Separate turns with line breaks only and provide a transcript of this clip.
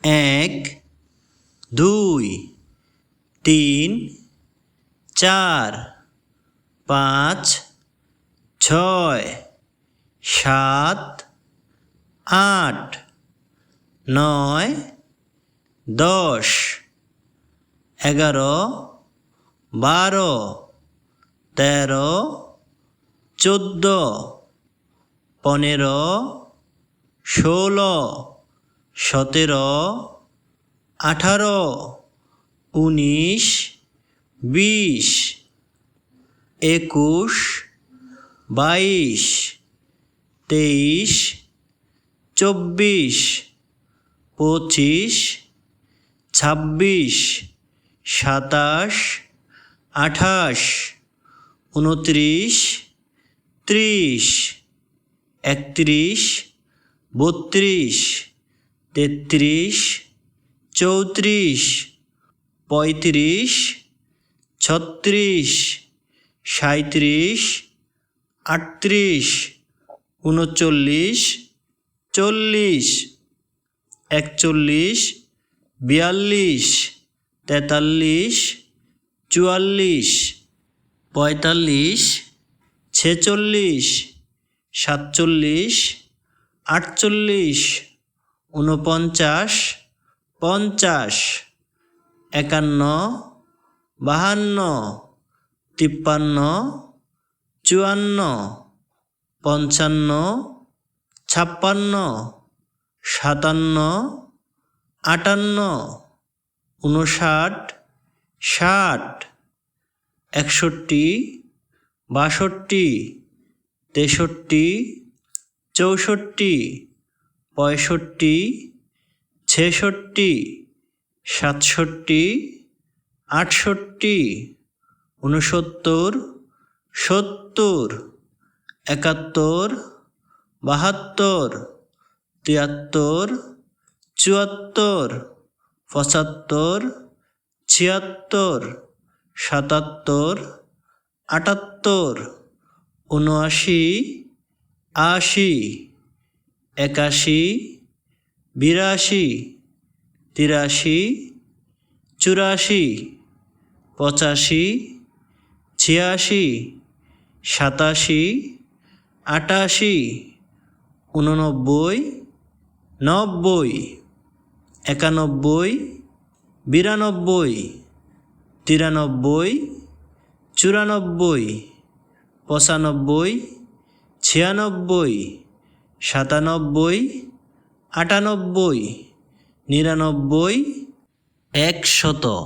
এক, দুই, তিন, চার, পাঁচ, ছয়, সাত, আট, নয়, 10, 11, 12, 13, 14, 15, 16, 17, 18, 19, 20, 21, 22, 23, 24, 25, 26, 27, 28, 29, 30, 31, 32, 33, 34, 35, 36, 37, 38, 39, 40, 41, 42, 43, 44, 45, 46, 47, 48, 49, 50, 51, 52, 53, 54, 55, 56, 57, 58, 59, 60, 61, 62, 63, 64, 65, 66, 67, 68, 69, 70, 71, 72, 73, 74, 75, 76, 77, 78, 79, 80, 81, 82, 83, 84, 85, 86, 87, 88, 89, 90, 91, 92, 93, 94, 95, 96, 97, 98, 99, 100।